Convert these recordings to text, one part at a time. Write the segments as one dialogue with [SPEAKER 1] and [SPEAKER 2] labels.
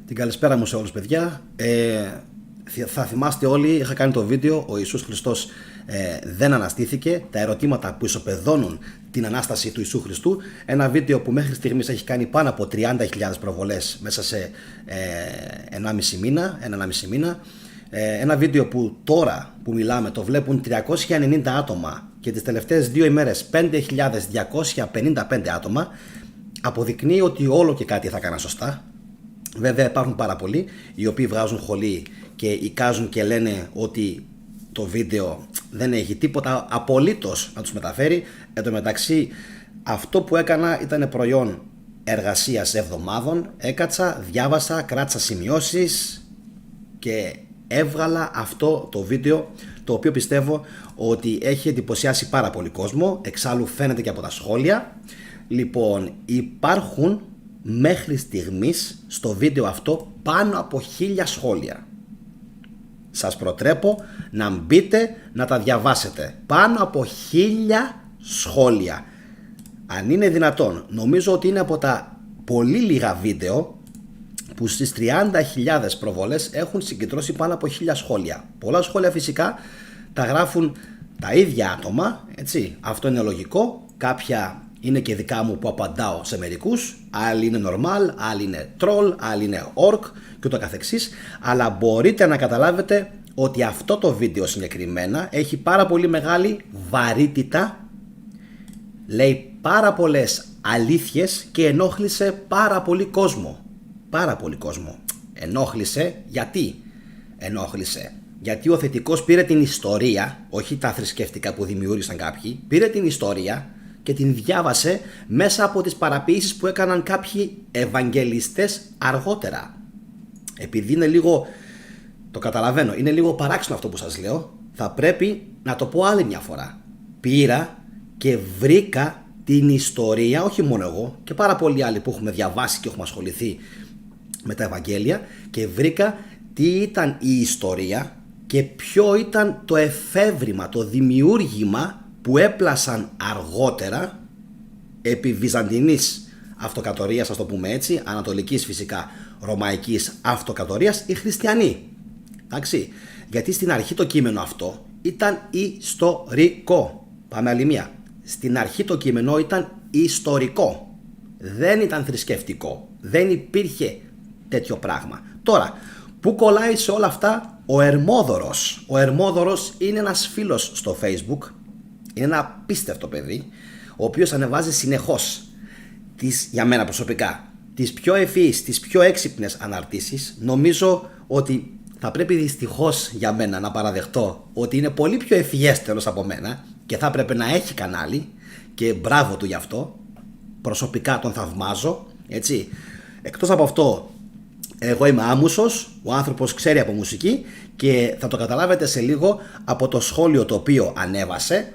[SPEAKER 1] Την καλησπέρα μου σε όλους, παιδιά. Θα θυμάστε όλοι, είχα κάνει το βίντεο «Ο Ιησούς Χριστός δεν αναστήθηκε», τα ερωτήματα που ισοπεδώνουν την Ανάσταση του Ιησού Χριστού. Ένα βίντεο που μέχρι στιγμής έχει κάνει πάνω από 30.000 προβολές μέσα σε 1,5 μήνα. Ένα βίντεο που τώρα που μιλάμε το βλέπουν 390 άτομα και τις τελευταίες 2 ημέρες 5.255 άτομα. Αποδεικνύει ότι όλο και κάτι θα έκανα σωστά. Βέβαια υπάρχουν πάρα πολλοί οι οποίοι βγάζουν χολή και εικάζουν και λένε ότι το βίντεο δεν έχει τίποτα απολύτως να τους μεταφέρει. Εν τω μεταξύ αυτό που έκανα ήταν προϊόν εργασίας εβδομάδων. Έκατσα, διάβασα, κράτησα σημειώσεις και έβγαλα αυτό το βίντεο, το οποίο πιστεύω ότι έχει εντυπωσιάσει πάρα πολύ κόσμο. Εξάλλου φαίνεται και από τα σχόλια. Λοιπόν, υπάρχουν μέχρι στιγμής στο βίντεο αυτό πάνω από 1000 σχόλια. Σας προτρέπω να μπείτε να τα διαβάσετε. Πάνω από 1000 σχόλια. Αν είναι δυνατόν, νομίζω ότι είναι από τα πολύ λίγα βίντεο που στις 30.000 προβολές έχουν συγκεντρώσει πάνω από 1000 σχόλια. Πολλά σχόλια φυσικά τα γράφουν τα ίδια άτομα, έτσι. Αυτό είναι λογικό. Κάποια είναι και δικά μου που απαντάω σε μερικούς, άλλοι είναι normal, άλλοι είναι troll, άλλοι είναι orc και ούτω καθεξής. Αλλά μπορείτε να καταλάβετε ότι αυτό το βίντεο συγκεκριμένα έχει πάρα πολύ μεγάλη βαρύτητα, λέει πάρα πολλές αλήθειες και ενόχλησε πάρα πολύ κόσμο. Πάρα πολύ κόσμο. Ενόχλησε γιατί? Ενόχλησε γιατί ο θετικός πήρε την ιστορία, όχι τα θρησκευτικά που δημιούργησαν κάποιοι, πήρε την ιστορία και την διάβασε μέσα από τις παραποίησεις που έκαναν κάποιοι ευαγγελιστές αργότερα. Επειδή είναι λίγο, το καταλαβαίνω, είναι λίγο παράξενο αυτό που σας λέω, θα πρέπει να το πω άλλη μια φορά. Πήρα και βρήκα την ιστορία, όχι μόνο εγώ και πάρα πολλοί άλλοι που έχουμε διαβάσει και έχουμε ασχοληθεί με τα Ευαγγέλια, και βρήκα τι ήταν η ιστορία και ποιο ήταν το εφεύρημα, το δημιούργημα που έπλασαν αργότερα επί Βυζαντινής αυτοκρατορίας, ας το πούμε έτσι, ανατολικής φυσικά ρωμαϊκής αυτοκρατορίας, οι χριστιανοί. Εντάξει, γιατί στην αρχή το κείμενο αυτό ήταν ιστορικό. Πάμε άλλη μία. Στην αρχή το κείμενο ήταν ιστορικό. Δεν ήταν θρησκευτικό. Δεν υπήρχε τέτοιο πράγμα. Τώρα, πού κολλάει σε όλα αυτά ο Ερμόδωρος? Ο Ερμόδωρος είναι ένας φίλος στο Facebook. Είναι ένα απίστευτο παιδί, ο οποίος ανεβάζει συνεχώς για μένα προσωπικά τις πιο ευφυείς, τις πιο έξυπνες αναρτήσεις. Νομίζω ότι θα πρέπει δυστυχώς για μένα να παραδεχτώ ότι είναι πολύ πιο ευφυέστερος από μένα και θα έπρεπε να έχει κανάλι, και μπράβο του γι' αυτό. Προσωπικά τον θαυμάζω, έτσι. Εκτός από αυτό, εγώ είμαι άμουσος, ο άνθρωπος ξέρει από μουσική και θα το καταλάβετε σε λίγο από το σχόλιο το οποίο ανέβασε.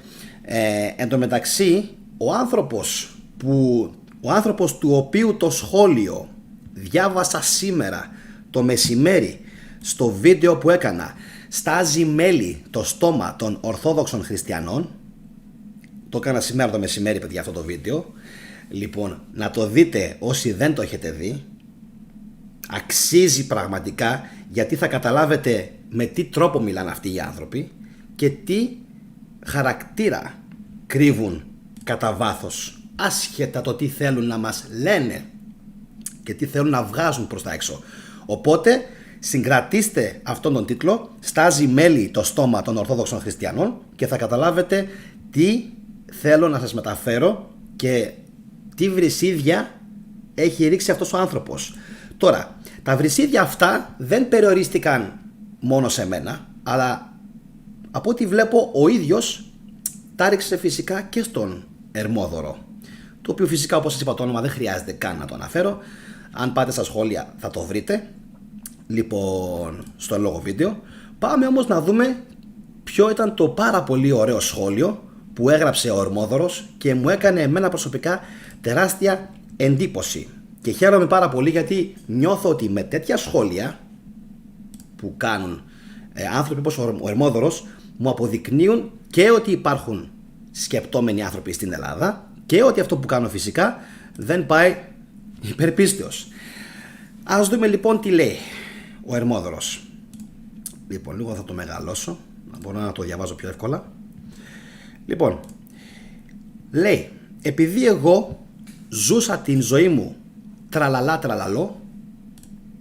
[SPEAKER 1] Εν τω μεταξύ, ο άνθρωπος του οποίου το σχόλιο διάβασα σήμερα το μεσημέρι στο βίντεο που έκανα, στάζει μέλι το στόμα των Ορθόδοξων Χριστιανών. Το έκανα σήμερα το μεσημέρι, παιδιά, αυτό το βίντεο. Λοιπόν, να το δείτε όσοι δεν το έχετε δει. Αξίζει πραγματικά, γιατί θα καταλάβετε με τι τρόπο μιλάνε αυτοί οι άνθρωποι και τι χαρακτήρα κρύβουν κατά βάθος, άσχετα το τι θέλουν να μας λένε και τι θέλουν να βγάζουν προς τα έξω. Οπότε συγκρατήστε αυτόν τον τίτλο, στάζει μέλι το στόμα των Ορθόδοξων Χριστιανών, και θα καταλάβετε τι θέλω να σας μεταφέρω και τι βρυσίδια έχει ρίξει αυτός ο άνθρωπος. Τώρα, τα βρυσίδια αυτά δεν περιορίστηκαν μόνο σε μένα, αλλά από ό,τι βλέπω ο ίδιος τα ρίξε φυσικά και στον Ερμόδωρο, το οποίο φυσικά, όπως σας είπα, το όνομα δεν χρειάζεται καν να το αναφέρω. Αν πάτε στα σχόλια θα το βρείτε, λοιπόν, στο λόγο βίντεο. Πάμε όμως να δούμε ποιο ήταν το πάρα πολύ ωραίο σχόλιο που έγραψε ο Ερμόδωρος και μου έκανε εμένα προσωπικά τεράστια εντύπωση. Και χαίρομαι πάρα πολύ, γιατί νιώθω ότι με τέτοια σχόλια που κάνουν άνθρωποι όπως ο Ερμόδωρος μου αποδεικνύουν και ότι υπάρχουν σκεπτόμενοι άνθρωποι στην Ελλάδα και ότι αυτό που κάνω φυσικά δεν πάει υπερπίστεως. Ας δούμε λοιπόν τι λέει ο Ερμόδωρος. Λοιπόν, λίγο θα το μεγαλώσω, να μπορώ να το διαβάζω πιο εύκολα. Λοιπόν, λέει, επειδή εγώ ζούσα την ζωή μου τραλαλά τραλαλό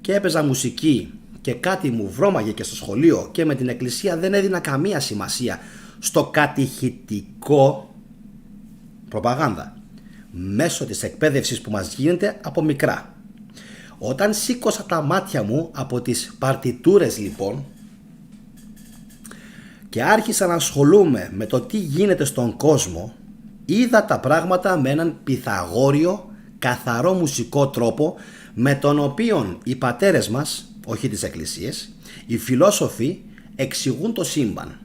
[SPEAKER 1] και έπαιζα μουσική και κάτι μου βρώμαγε και στο σχολείο και με την εκκλησία δεν έδινα καμία σημασία στο κατηχητικό προπαγάνδα μέσω της εκπαίδευσης που μας γίνεται από μικρά. Όταν σήκωσα τα μάτια μου από τις παρτιτούρες λοιπόν και άρχισα να ασχολούμαι με το τι γίνεται στον κόσμο, είδα τα πράγματα με έναν πυθαγόριο, καθαρό μουσικό τρόπο με τον οποίο οι πατέρες μας, όχι τις εκκλησίες, οι φιλόσοφοι εξηγούν το σύμπαν.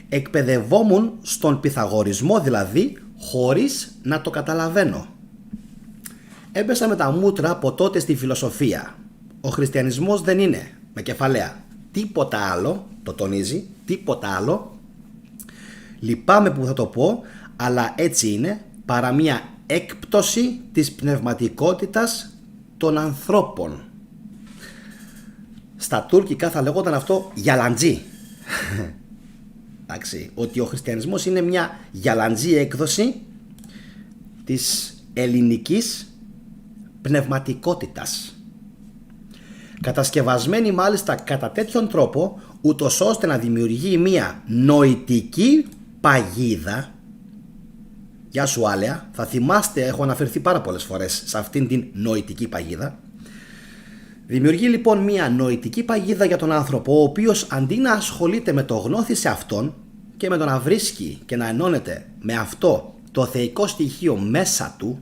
[SPEAKER 1] Εκπαιδευόμουν στον πυθαγορισμό δηλαδή χωρίς να το καταλαβαίνω. Έπεσα με τα μούτρα από τότε στη φιλοσοφία. Ο χριστιανισμός δεν είναι, με κεφαλαία, τίποτα άλλο, το τονίζει, τίποτα άλλο. Λυπάμαι που θα το πω, αλλά έτσι είναι, παρά μια έκπτωση της πνευματικότητας των ανθρώπων. Στα τουρκικά θα λεγόταν αυτό γιαλαντζή. Εντάξει, ότι ο χριστιανισμός είναι μια γιαλαντζή έκδοση της ελληνικής πνευματικότητας. Κατασκευασμένη μάλιστα κατά τέτοιον τρόπο, ούτως ώστε να δημιουργεί μια νοητική παγίδα. Γεια σου Άλεα, θα θυμάστε, έχω αναφερθεί πάρα πολλές φορές σε αυτήν την νοητική παγίδα. Δημιουργεί λοιπόν μια νοητική παγίδα για τον άνθρωπο, ο οποίος αντί να ασχολείται με το γνώθι σε αυτόν και με το να βρίσκει και να ενώνεται με αυτό το θεϊκό στοιχείο μέσα του,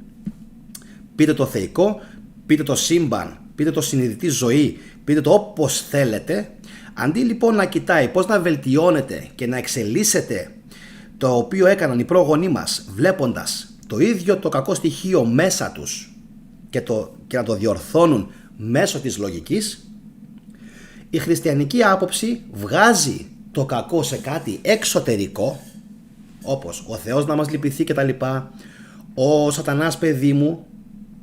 [SPEAKER 1] πείτε το θεϊκό, πείτε το σύμπαν, πείτε το συνειδητή ζωή, πείτε το όπως θέλετε, αντί λοιπόν να κοιτάει πώς να βελτιώνεται και να εξελίσσεται το οποίο έκαναν οι πρόγονοί μας βλέποντας το ίδιο το κακό στοιχείο μέσα τους και να το διορθώνουν μέσω της λογικής, η χριστιανική άποψη βγάζει το κακό σε κάτι εξωτερικό, όπως ο Θεός να μας λυπηθεί κτλ, ο σατανάς παιδί μου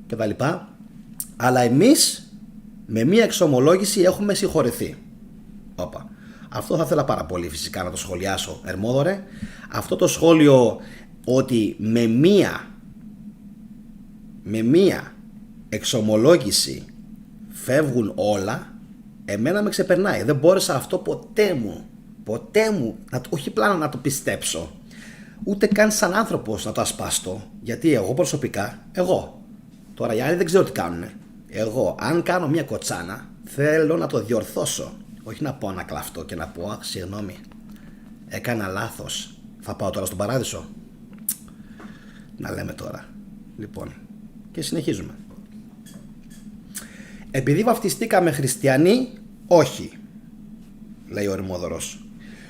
[SPEAKER 1] κτλ, αλλά εμείς με μία εξομολόγηση έχουμε συγχωρεθεί. Όπα. Αυτό θα ήθελα πάρα πολύ φυσικά να το σχολιάσω, Ερμόδωρε. Αυτό το σχόλιο ότι με μία εξομολόγηση φεύγουν όλα, εμένα με ξεπερνάει. Δεν μπόρεσα αυτό ποτέ μου, όχι πλάνα να το πιστέψω, ούτε καν σαν άνθρωπος να το ασπάστω. Γιατί εγώ προσωπικά, τώρα οι άλλοι δεν ξέρω τι κάνουνε. Εγώ, αν κάνω μια κοτσάνα, θέλω να το διορθώσω. Όχι να πάω να κλαφτώ και να πω συγγνώμη, έκανα λάθος, θα πάω τώρα στον παράδεισο. Να λέμε τώρα. Λοιπόν, και συνεχίζουμε. Επειδή βαφτιστήκαμε χριστιανοί, όχι, λέει ο Ερμόδωρος.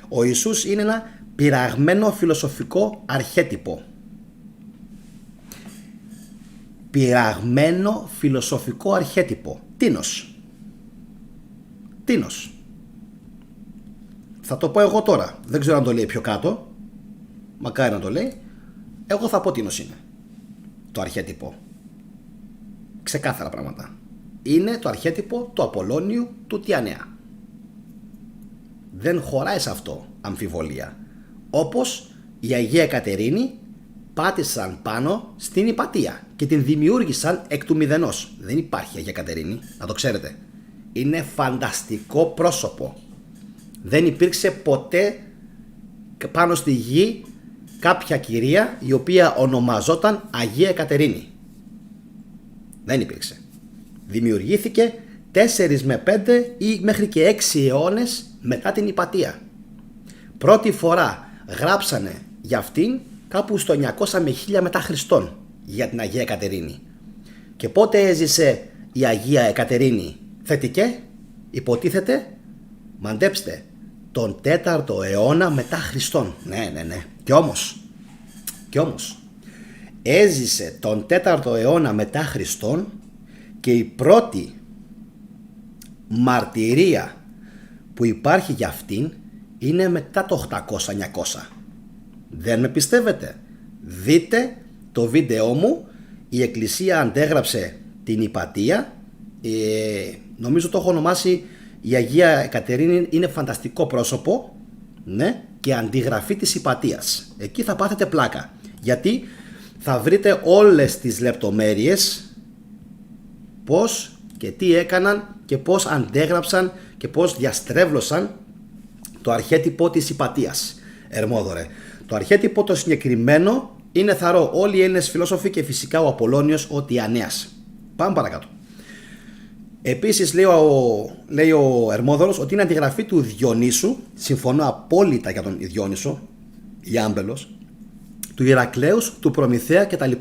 [SPEAKER 1] Ο Ιησούς είναι ένα πειραγμένο φιλοσοφικό αρχέτυπο. Πειραγμένο φιλοσοφικό αρχέτυπο. Τίνος. Θα το πω εγώ τώρα. Δεν ξέρω αν το λέει πιο κάτω. Μακάρι να το λέει. Εγώ θα πω τίνος είναι το αρχέτυπο. Ξεκάθαρα πράγματα. Είναι το αρχέτυπο του Απολλώνιου του Τιανέα. Δεν χωράει σε αυτό αμφιβολία. Όπως η Αγία Κατερίνη πάτησαν πάνω στην Ιπατία και την δημιούργησαν εκ του μηδενός. Δεν υπάρχει Αγία Κατερίνη, να το ξέρετε. Είναι φανταστικό πρόσωπο. Δεν υπήρξε ποτέ πάνω στη γη κάποια κυρία η οποία ονομαζόταν Αγία Κατερίνη. Δεν υπήρξε. Δημιουργήθηκε 4 με 5 ή μέχρι και 6 αιώνες μετά την Ιπατία. Πρώτη φορά γράψανε για αυτήν κάπου στο 900 με 1000 μετά Χριστόν, για την Αγία Κατερίνη. Και πότε έζησε η Αγία Εκατερίνη? Θετικέ, υποτίθεται, μαντέψτε, τον 4ο αιώνα μετά Χριστόν. Ναι. Κι όμως έζησε τον 4ο αιώνα μετά Χριστόν και η πρώτη μαρτυρία που υπάρχει για αυτήν είναι μετά το 800-900. Δεν με πιστεύετε? Δείτε το βίντεό μου. Η Εκκλησία αντέγραψε την Ιπατία νομίζω το έχω ονομάσει, η Αγία Κατερίνη είναι φανταστικό πρόσωπο, ναι, και αντιγραφή της Ιππατίας. Εκεί θα πάθετε πλάκα, γιατί θα βρείτε όλες τις λεπτομέρειες πώς και τι έκαναν και πώς αντέγραψαν και πώς διαστρέβλωσαν το αρχέτυπο της Ιππατίας. Ερμόδωρε. Το αρχέτυπο το συγκεκριμένο είναι θαρώ όλοι οι Έλληνες φιλόσοφοι και φυσικά ο Απολλώνιος ο Τιανέας. Πάμε παρακάτω. Επίσης λέει ο Ερμόδωρος ότι είναι αντιγραφή του Διονύσου, συμφωνώ απόλυτα για τον Διόνυσο, Ιάμπελος, του Ηρακλέους, του Προμηθέα κτλ.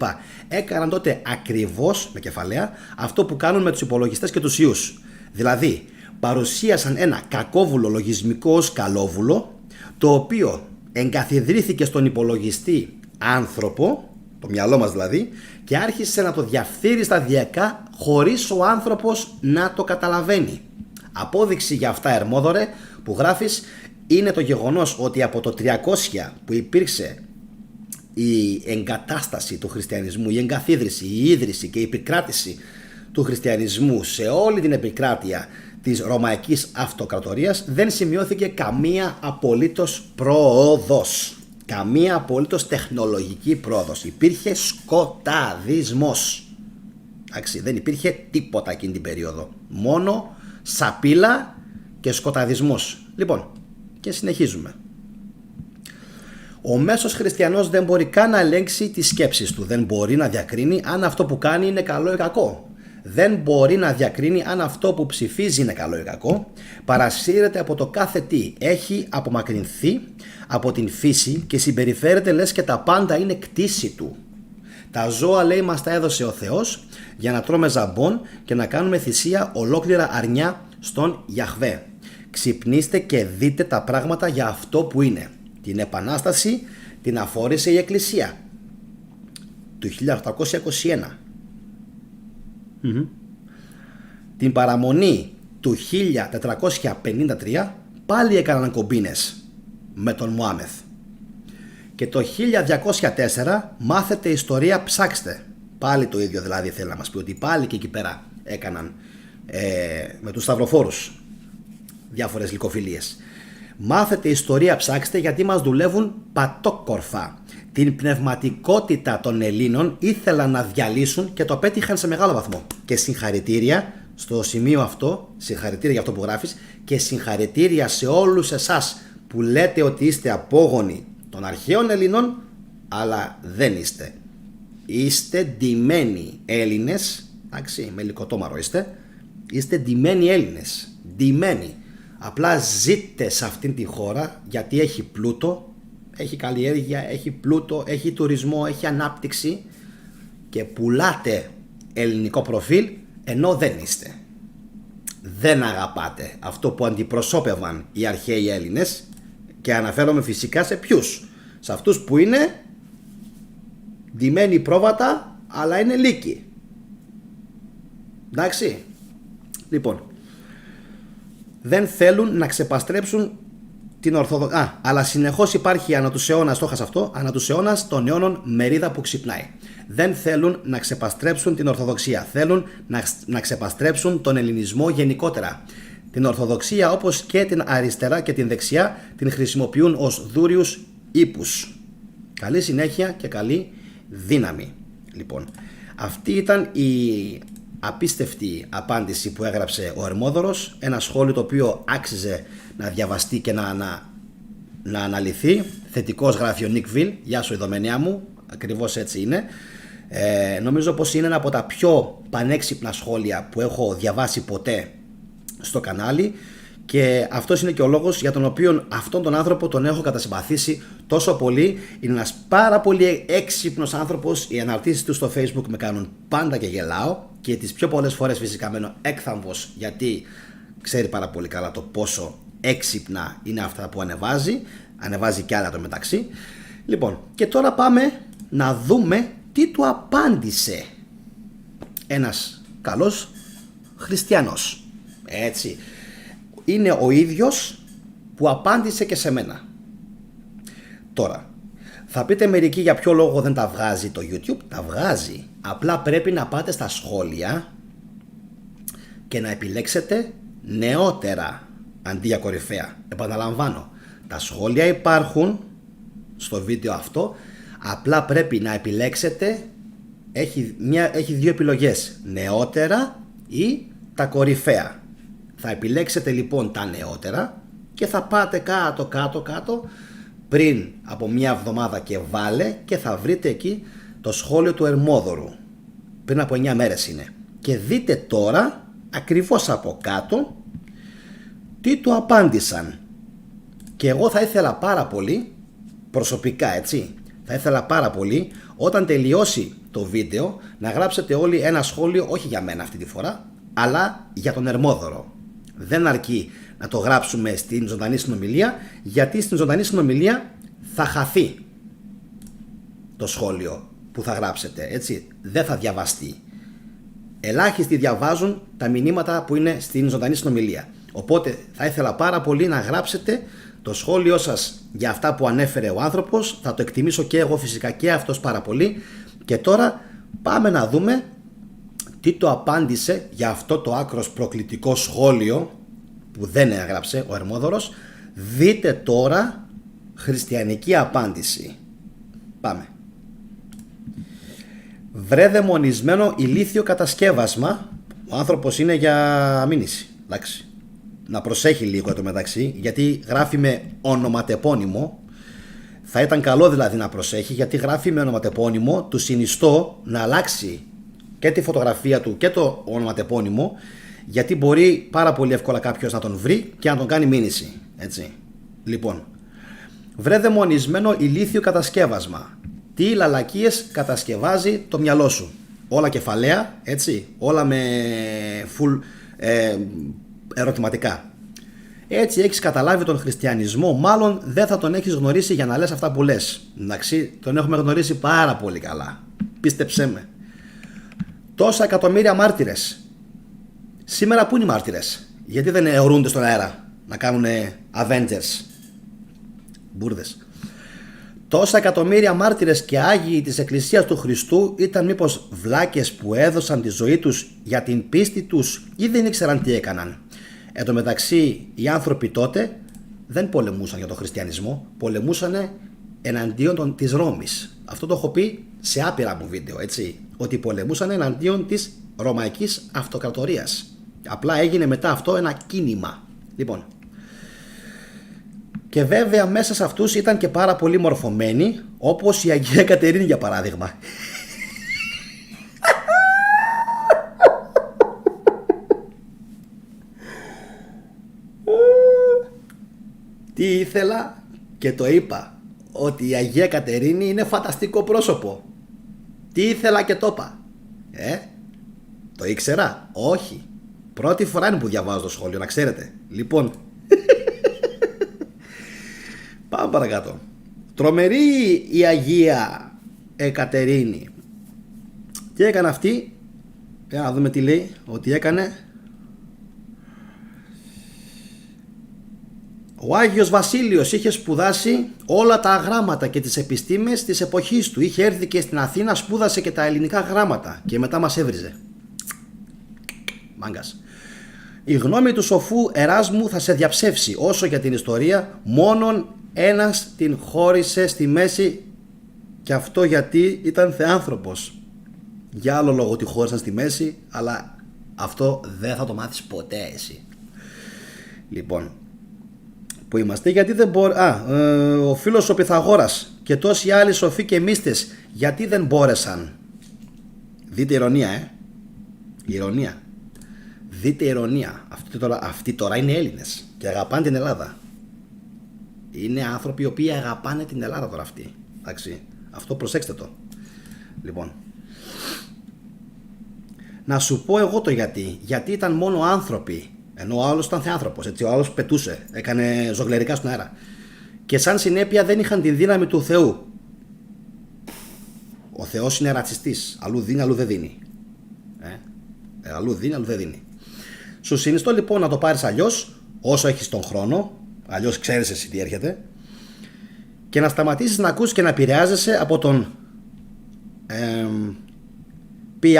[SPEAKER 1] Έκαναν τότε ακριβώς, με κεφαλαία, αυτό που κάνουν με τους υπολογιστές και τους ιούς. Δηλαδή, παρουσίασαν ένα κακόβουλο λογισμικό ως καλόβουλο, το οποίο εγκαθιδρύθηκε στον υπολογιστή άνθρωπο, το μυαλό μας δηλαδή, και άρχισε να το διαφθείρει σταδιακά χωρίς ο άνθρωπος να το καταλαβαίνει. Απόδειξη για αυτά, Ερμόδωρε, που γράφεις, είναι το γεγονός ότι από το 300 που υπήρξε η εγκατάσταση του χριστιανισμού, η εγκαθίδρυση, η ίδρυση και η επικράτηση του χριστιανισμού σε όλη την επικράτεια της Ρωμαϊκής Αυτοκρατορίας, δεν σημειώθηκε καμία απολύτως πρόοδος. Καμία απολύτως τεχνολογική πρόοδος. Υπήρχε σκοταδισμός. Εντάξει, δεν υπήρχε τίποτα εκείνη την περίοδο. Μόνο σαπίλα και σκοταδισμός. Λοιπόν, και συνεχίζουμε. Ο μέσος χριστιανός δεν μπορεί καν να ελέγξει τις σκέψεις του. Δεν μπορεί να διακρίνει αν αυτό που κάνει είναι καλό ή κακό. Δεν μπορεί να διακρίνει αν αυτό που ψηφίζει είναι καλό ή κακό. Παρασύρεται από το κάθε τι. Έχει απομακρυνθεί από την φύση και συμπεριφέρεται λες και τα πάντα είναι κτήση του. Τα ζώα, λέει, μας τα έδωσε ο Θεός για να τρώμε ζαμπόν και να κάνουμε θυσία ολόκληρα αρνιά στον Ιαχβέ. Ξυπνήστε και δείτε τα πράγματα για αυτό που είναι. Την Επανάσταση την αφόρησε η Εκκλησία του 1821. Την παραμονή του 1453 πάλι έκαναν κομπίνες με τον Μωάμεθ. Και το 1204 μάθετε ιστορία, ψάξτε. Πάλι το ίδιο δηλαδή θέλει να μας πει, ότι πάλι και εκεί πέρα έκαναν με τους σταυροφόρους διάφορες λυκοφιλίες. Μάθετε ιστορία, ψάξτε, γιατί μας δουλεύουν πατόκορφα. Την πνευματικότητα των Ελλήνων ήθελαν να διαλύσουν και το πέτυχαν σε μεγάλο βαθμό. Και συγχαρητήρια στο σημείο αυτό, συγχαρητήρια για αυτό που γράφεις, και συγχαρητήρια σε όλους εσάς που λέτε ότι είστε απόγονοι των αρχαίων Ελλήνων, αλλά δεν είστε. Είστε ντυμένοι Έλληνες, εντάξει, με λυκοτόμαρο είστε ντυμένοι Έλληνες, ντυμένοι. Απλά ζείτε σε αυτήν τη χώρα γιατί έχει πλούτο, έχει καλλιέργεια, έχει πλούτο, έχει τουρισμό, έχει ανάπτυξη και πουλάτε ελληνικό προφίλ ενώ δεν είστε. Δεν αγαπάτε αυτό που αντιπροσώπευαν οι αρχαίοι Έλληνες και αναφέρομαι φυσικά σε ποιους. Σε αυτούς που είναι ντυμένοι πρόβατα αλλά είναι λύκοι. Εντάξει. Λοιπόν, δεν θέλουν να ξεπαστρέψουν την Ορθοδοξία. Αλλά συνεχώς υπάρχει ανά τους αιώνας, το έχασα αυτό, ανά τους αιώνας των αιώνων μερίδα που ξυπνάει. Δεν θέλουν να ξεπαστρέψουν την Ορθοδοξία. Θέλουν να ξεπαστρέψουν τον ελληνισμό γενικότερα. Την Ορθοδοξία, όπως και την αριστερά και την δεξιά, την χρησιμοποιούν ως δούριους ύπους. Καλή συνέχεια και καλή δύναμη. Λοιπόν, αυτή ήταν η απίστευτη απάντηση που έγραψε ο Ερμόδωρος, ένα σχόλιο το οποίο άξιζε να διαβαστεί και να αναλυθεί. Θετικός γράφει ο Νίκ Βιλ, γεια σου ειδωμένιά μου, ακριβώς έτσι είναι. Νομίζω πως είναι ένα από τα πιο πανέξυπνα σχόλια που έχω διαβάσει ποτέ στο κανάλι και αυτός είναι και ο λόγος για τον οποίο αυτόν τον άνθρωπο τον έχω κατασυμπαθήσει τόσο πολύ. Είναι ένας πάρα πολύ έξυπνος άνθρωπος, οι αναρτήσεις του στο Facebook με κάνουν πάντα και γελάω και τις πιο πολλές φορές φυσικά μένω έκθαμβος γιατί ξέρει πάρα πολύ καλά το πόσο έξυπνα είναι αυτά που ανεβάζει και άλλα το μεταξύ. Λοιπόν, και τώρα πάμε να δούμε τι του απάντησε ένας καλός χριστιανός. Έτσι, είναι ο ίδιος που απάντησε και σε μένα. Τώρα, θα πείτε μερικοί για ποιο λόγο δεν τα βγάζει το YouTube. Τα βγάζει, απλά πρέπει να πάτε στα σχόλια και να επιλέξετε νεότερα αντί για κορυφαία. Επαναλαμβάνω, τα σχόλια υπάρχουν στο βίντεο αυτό, απλά πρέπει να επιλέξετε, έχει δύο επιλογές, νεότερα ή τα κορυφαία. Θα επιλέξετε λοιπόν τα νεότερα και θα πάτε κάτω πριν από μια εβδομάδα και βάλε και θα βρείτε εκεί το σχόλιο του Ερμόδωρου. Πριν από 9 μέρες είναι. Και δείτε τώρα ακριβώς από κάτω τι του απάντησαν. Και εγώ θα ήθελα πάρα πολύ, προσωπικά έτσι, θα ήθελα πάρα πολύ όταν τελειώσει το βίντεο να γράψετε όλοι ένα σχόλιο, όχι για μένα αυτή τη φορά, αλλά για τον Ερμόδωρο. Δεν αρκεί να το γράψουμε στην ζωντανή συνομιλία, γιατί στην ζωντανή συνομιλία θα χαθεί το σχόλιο που θα γράψετε, έτσι, δεν θα διαβαστεί. Ελάχιστοι διαβάζουν τα μηνύματα που είναι στην ζωντανή συνομιλία. Οπότε θα ήθελα πάρα πολύ να γράψετε το σχόλιο σας για αυτά που ανέφερε ο άνθρωπος. Θα το εκτιμήσω και εγώ φυσικά και αυτός πάρα πολύ. Και τώρα πάμε να δούμε τι το απάντησε για αυτό το άκρος προκλητικό σχόλιο που δεν έγραψε ο Ερμόδωρος. Δείτε τώρα χριστιανική απάντηση. Πάμε. Βρε δαιμονισμένο ηλίθιο κατασκεύασμα. Ο άνθρωπος είναι για μήνυση. Εντάξει. Να προσέχει λίγο εδώ μεταξύ, γιατί γράφει με ονοματεπώνυμο. Θα ήταν καλό δηλαδή να προσέχει, γιατί γράφει με ονοματεπώνυμο. Του συνιστώ να αλλάξει και τη φωτογραφία του και το ονοματεπώνυμο, γιατί μπορεί πάρα πολύ εύκολα κάποιος να τον βρει και να τον κάνει μήνυση. Έτσι. Λοιπόν, βρε δαιμονισμένο ηλίθιο κατασκεύασμα. Τι λαλακίες κατασκευάζει το μυαλό σου. Όλα κεφαλαία, έτσι, όλα με full ερωτηματικά. Έτσι έχεις καταλάβει τον χριστιανισμό, μάλλον δεν θα τον έχεις γνωρίσει για να λες αυτά που λες. Εντάξει, τον έχουμε γνωρίσει πάρα πολύ καλά. Πίστεψέ με. Τόσα εκατομμύρια μάρτυρες. Σήμερα πού είναι οι μάρτυρες? Γιατί δεν αιωρούνται στον αέρα να κάνουν Avengers? Μπούρδες. Τόσα εκατομμύρια μάρτυρες και άγιοι της Εκκλησίας του Χριστού ήταν μήπως βλάκες που έδωσαν τη ζωή τους για την πίστη τους ή δεν ήξεραν τι έκαναν? Εν τω μεταξύ οι άνθρωποι τότε δεν πολεμούσαν για τον χριστιανισμό, πολεμούσαν εναντίον της Ρώμης. Αυτό το έχω πει σε άπειρα μου βίντεο, έτσι, ότι πολεμούσαν εναντίον της Ρωμαϊκής Αυτοκρατορίας. Απλά έγινε μετά αυτό ένα κίνημα. Λοιπόν, και βέβαια μέσα σε αυτούς ήταν και πάρα πολύ μορφωμένοι, όπως η Αγία Κατερίνη για παράδειγμα. Τι ήθελα και το είπα, ότι η Αγία Κατερίνη είναι φανταστικό πρόσωπο. Τι ήθελα και το είπα. Το ήξερα? Όχι. Πρώτη φορά είναι που διαβάζω το σχόλιο, να ξέρετε. Λοιπόν, πάμε παρακάτω. Τρομερή η Αγία Κατερίνη. Τι έκανε αυτή? Για να δούμε τι λέει. Ότι έκανε. Ο Άγιος Βασίλειος είχε σπουδάσει όλα τα γράμματα και τις επιστήμες της εποχής του. Είχε έρθει και στην Αθήνα, σπούδασε και τα ελληνικά γράμματα και μετά μας έβριζε. Μάγκας. Η γνώμη του σοφού Εράσμου θα σε διαψεύσει. Όσο για την ιστορία, μόνον ένας την χώρισε στη μέση, και αυτό γιατί ήταν θεάνθρωπος. Για άλλο λόγο τη χώρισαν στη μέση, αλλά αυτό δεν θα το μάθεις ποτέ εσύ. Λοιπόν, που είμαστε, γιατί δεν μπορεί. Ο φίλος ο Πυθαγόρας και τόσοι άλλοι σοφοί και μύστες, γιατί δεν μπόρεσαν? Δείτε ηρωνία, ηρωνία. Δείτε ηρωνία. Αυτοί τώρα είναι Έλληνες και αγαπάνε την Ελλάδα. Είναι άνθρωποι οι οποίοι αγαπάνε την Ελλάδα τώρα αυτοί. Εντάξει, αυτό προσέξτε το. Λοιπόν, να σου πω εγώ το γιατί. Γιατί ήταν μόνο άνθρωποι. Ενώ ο άλλος ήταν θεάνθρωπος, έτσι, ο άλλος πετούσε, έκανε ζογλερικά στον αέρα. Και σαν συνέπεια δεν είχαν την δύναμη του Θεού. Ο Θεός είναι ρατσιστής, αλλού δίνει, αλλού δεν δίνει. Αλλού δίνει, αλλού δεν δίνει. Σου συνιστώ λοιπόν να το πάρεις αλλιώς, όσο έχεις τον χρόνο, αλλιώς ξέρεις εσύ τι έρχεται, και να σταματήσεις να ακούς και να επηρεάζεσαι από τον πι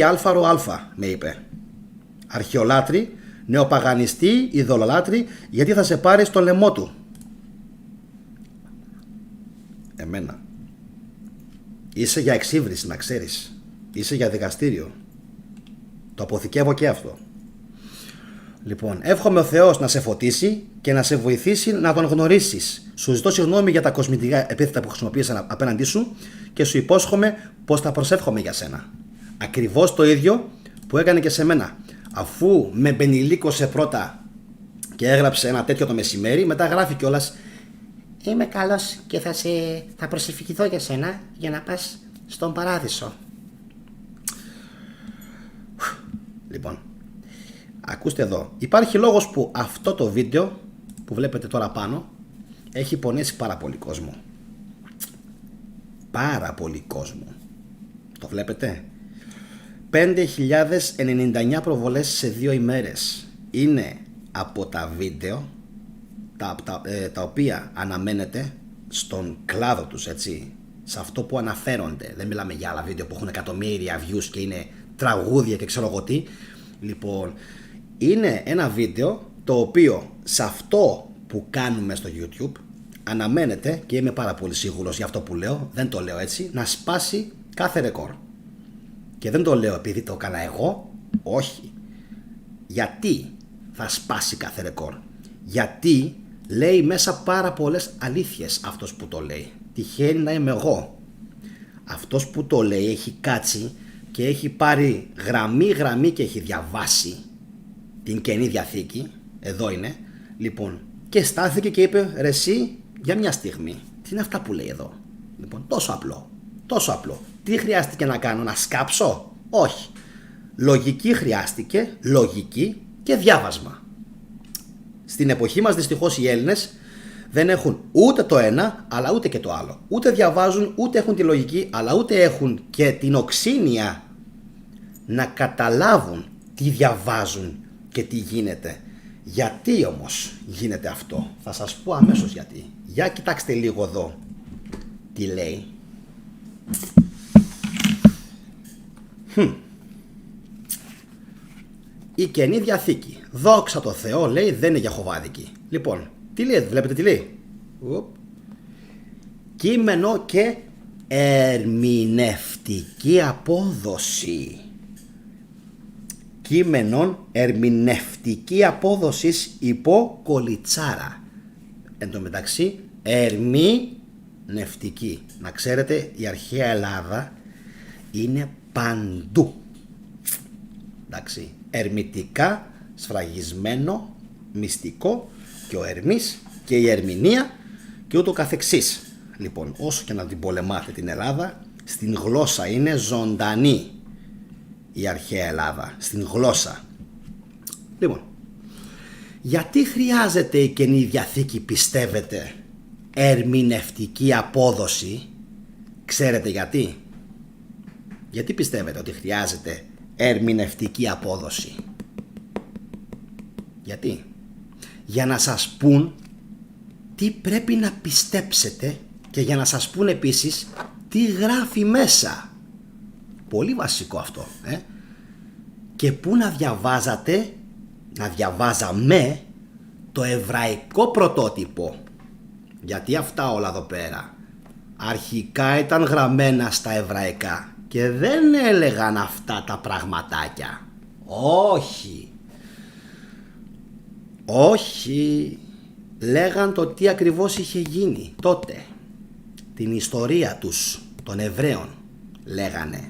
[SPEAKER 1] αλφα ρο αλφα, με είπε. αρχαιολάτρη, νεοπαγανιστή, ειδωλολάτρη, γιατί θα σε πάρει στο λαιμό του. Εμένα. Είσαι για εξύβριση, να ξέρεις. Είσαι για δικαστήριο. Το αποθηκεύω και αυτό. Λοιπόν, εύχομαι ο Θεός να σε φωτίσει και να σε βοηθήσει να τον γνωρίσεις. Σου ζητώ συγγνώμη για τα κοσμητικά επίθετα που χρησιμοποίησα απέναντί σου και σου υπόσχομαι πως θα προσεύχομαι για σένα. Ακριβώς το ίδιο που έκανε και σε μένα. Αφού με μπενιλίκωσε πρώτα και έγραψε ένα τέτοιο το μεσημέρι, μετά γράφει κιόλας: είμαι καλός και θα προσευχηθώ για σένα για να πας στον παράδεισο. Λοιπόν, ακούστε εδώ. Υπάρχει λόγος που αυτό το βίντεο που βλέπετε τώρα πάνω έχει πονέσει πάρα πολύ κόσμο. Πάρα πολύ κόσμο. Το βλέπετε? 5.099 προβολές σε 2 ημέρες. Είναι από τα βίντεο τα οποία αναμένεται στον κλάδο τους, έτσι, σε αυτό που αναφέρονται. Δεν μιλάμε για άλλα βίντεο που έχουν εκατομμύρια views και είναι τραγούδια και ξέρω εγώ τι. Λοιπόν, είναι ένα βίντεο το οποίο σε αυτό που κάνουμε στο YouTube αναμένεται, και είμαι πάρα πολύ σίγουρος για αυτό που λέω, δεν το λέω έτσι, να σπάσει κάθε ρεκόρ. Και δεν το λέω επειδή το έκανα εγώ, όχι. Γιατί θα σπάσει κάθε ρεκόρ? Γιατί λέει μέσα πάρα πολλές αλήθειες αυτός που το λέει. Τυχαίνει να είμαι εγώ. Αυτός που το λέει έχει κάτσει και έχει πάρει γραμμή και έχει διαβάσει την Καινή Διαθήκη. Εδώ είναι. Λοιπόν, και στάθηκε και είπε: ρε εσύ, για μια στιγμή, τι είναι αυτά που λέει εδώ? Λοιπόν, τόσο απλό. Τόσο απλό. Τι χρειάστηκε να κάνω? Να σκάψω? Όχι. Λογική χρειάστηκε, λογική και διάβασμα. Στην εποχή μας δυστυχώς οι Έλληνες δεν έχουν ούτε το ένα αλλά ούτε και το άλλο. Ούτε διαβάζουν, ούτε έχουν τη λογική, αλλά ούτε έχουν και την οξύνια να καταλάβουν τι διαβάζουν και τι γίνεται. Γιατί όμως γίνεται αυτό? Θα σας πω αμέσως γιατί. Για κοιτάξτε λίγο εδώ τι λέει. Η Καινή Διαθήκη, δόξα τω Θεώ, λέει, δεν είναι γιαχωβάδικη. Λοιπόν, τι λέει, βλέπετε τι λέει? Κείμενο και ερμηνευτική απόδοση. Κείμενον ερμηνευτική απόδοσης υπό κολιτσάρα. Εν τω μεταξύ, ερμηνευτική. Να ξέρετε, η αρχαία Ελλάδα είναι παντού. Εντάξει, ερμητικά, σφραγισμένο, μυστικό, και ο Ερμής και η ερμηνεία και ούτω καθεξής. Λοιπόν, όσο και να την πολεμάτε την Ελλάδα, στην γλώσσα είναι ζωντανή η αρχαία Ελλάδα, στην γλώσσα. Λοιπόν, γιατί χρειάζεται η Καινή Διαθήκη, πιστεύετε, ερμηνευτική απόδοση? Ξέρετε γιατί? Γιατί πιστεύετε ότι χρειάζεται ερμηνευτική απόδοση? Γιατί? Για να σας πούν τι πρέπει να πιστέψετε και για να σας πούν επίσης τι γράφει μέσα. Πολύ βασικό αυτό, Και πού να διαβάζατε, να διαβάζαμε το εβραϊκό πρωτότυπο. Γιατί αυτά όλα εδώ πέρα αρχικά ήταν γραμμένα στα εβραϊκά και δεν έλεγαν αυτά τα πραγματάκια. Όχι. Όχι. Λέγαν το τι ακριβώς είχε γίνει τότε. Την ιστορία τους, των Εβραίων, λέγανε.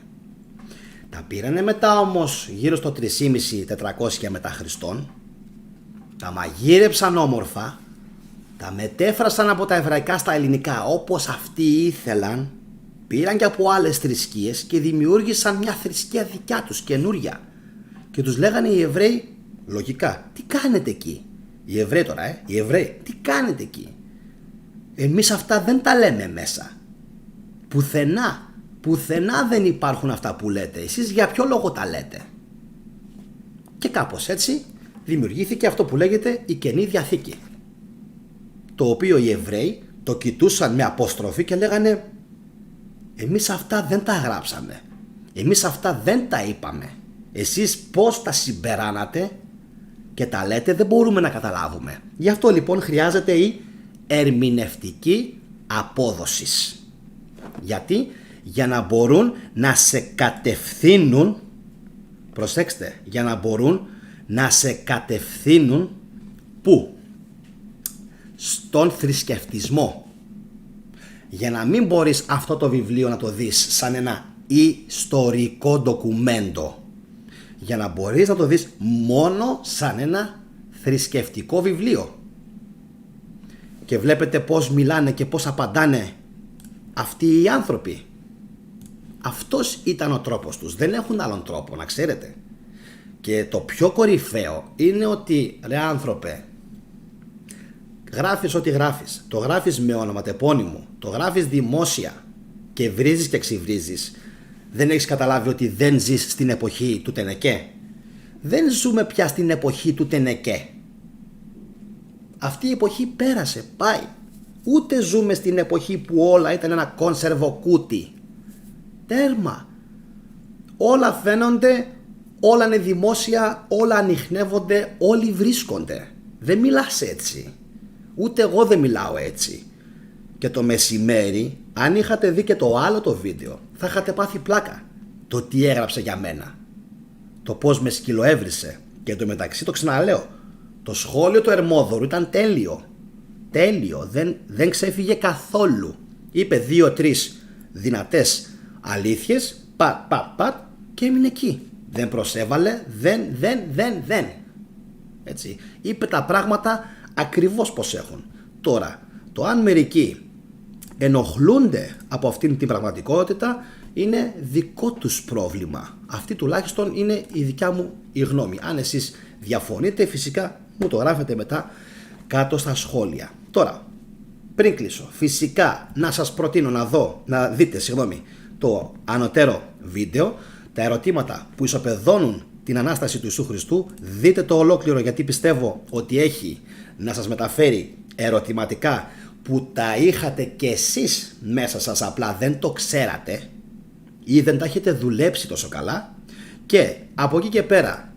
[SPEAKER 1] Τα πήρανε μετά όμως γύρω στο 3.500-400 μετά Χριστόν. Τα μαγείρεψαν όμορφα. Τα μετέφρασαν από τα εβραϊκά στα ελληνικά όπως αυτοί ήθελαν. Πήραν και από άλλες θρησκείες και δημιούργησαν μια θρησκεία δικιά τους, καινούρια. Και τους λέγανε οι Εβραίοι, λογικά, τι κάνετε εκεί? Οι Εβραίοι τώρα, οι Εβραίοι, τι κάνετε εκεί? Εμείς αυτά δεν τα λέμε μέσα. Πουθενά δεν υπάρχουν αυτά που λέτε. Εσείς για ποιο λόγο τα λέτε? Και κάπως έτσι δημιουργήθηκε αυτό που λέγεται η Καινή Διαθήκη. Το οποίο οι Εβραίοι το κοιτούσαν με απόστροφη και λέγανε, εμείς αυτά δεν τα γράψαμε. Εμείς αυτά δεν τα είπαμε. Εσείς πώς τα συμπεράνατε και τα λέτε δεν μπορούμε να καταλάβουμε. Γι' αυτό λοιπόν χρειάζεται η ερμηνευτική απόδοση. Γιατί? Για να μπορούν να σε κατευθύνουν, προσέξτε, για να μπορούν να σε κατευθύνουν πού? Στον θρησκευτισμό. Για να μην μπορείς αυτό το βιβλίο να το δεις σαν ένα ιστορικό ντοκουμέντο, για να μπορείς να το δεις μόνο σαν ένα θρησκευτικό βιβλίο. Και βλέπετε πώς μιλάνε και πώς απαντάνε αυτοί οι άνθρωποι. Αυτός ήταν ο τρόπος τους, δεν έχουν άλλον τρόπο, να ξέρετε. Και το πιο κορυφαίο είναι ότι, ρε άνθρωπε, γράφεις ό,τι γράφεις, το γράφεις με ονοματεπώνυμο, το γράφεις δημόσια και βρίζεις και ξυβρίζεις. Δεν έχεις καταλάβει ότι δεν ζεις στην εποχή του Τενεκέ? Δεν ζούμε πια στην εποχή του Τενεκέ. Αυτή η εποχή πέρασε, πάει. Ούτε ζούμε στην εποχή που όλα ήταν ένα κόνσερβο κούτι. Τέρμα. Όλα φαίνονται, όλα είναι δημόσια, όλα ανιχνεύονται, όλοι βρίσκονται. Δεν μιλάς έτσι. Ούτε εγώ δεν μιλάω έτσι. Και το μεσημέρι, αν είχατε δει και το άλλο το βίντεο, θα είχατε πάθει πλάκα. Το τι έγραψε για μένα, το πώς με σκυλοέβρισε. Και εντωμεταξύ το ξαναλέω, το σχόλιο του Ερμόδωρου ήταν τέλειο. Τέλειο, δεν ξέφυγε καθόλου. Είπε 2-3 δυνατές αλήθειες, πατ και έμεινε εκεί. Δεν προσέβαλε, δεν. Έτσι, είπε τα πράγματα ακριβώς πως έχουν. Τώρα, το αν μερικοί ενοχλούνται από αυτήν την πραγματικότητα είναι δικό τους πρόβλημα. Αυτή τουλάχιστον είναι η δικιά μου η γνώμη. Αν εσείς διαφωνείτε, φυσικά μου το γράφετε μετά κάτω στα σχόλια. Τώρα, πριν κλείσω, φυσικά να σας προτείνω να δείτε το ανωτέρω βίντεο, τα ερωτήματα που ισοπεδώνουν την Ανάσταση του Ιησού Χριστού. Δείτε το ολόκληρο, γιατί πιστεύω ότι έχει να σας μεταφέρει ερωτηματικά που τα είχατε κι εσείς μέσα σας, απλά δεν το ξέρατε ή δεν τα έχετε δουλέψει τόσο καλά. Και από εκεί και πέρα,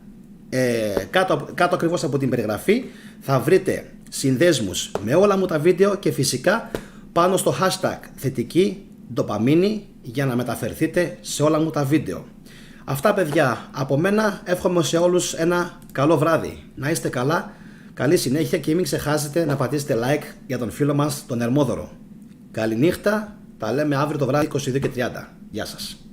[SPEAKER 1] κάτω ακριβώς από την περιγραφή, θα βρείτε συνδέσμους με όλα μου τα βίντεο και φυσικά πάνω στο hashtag θετική ντοπαμίνη για να μεταφερθείτε σε όλα μου τα βίντεο. Αυτά, παιδιά, από μένα. Εύχομαι σε όλους ένα καλό βράδυ. Να είστε καλά, καλή συνέχεια και μην ξεχάσετε να πατήσετε like για τον φίλο μας τον Ερμόδωρο. Καληνύχτα, τα λέμε αύριο το βράδυ 22:30. Γεια σας.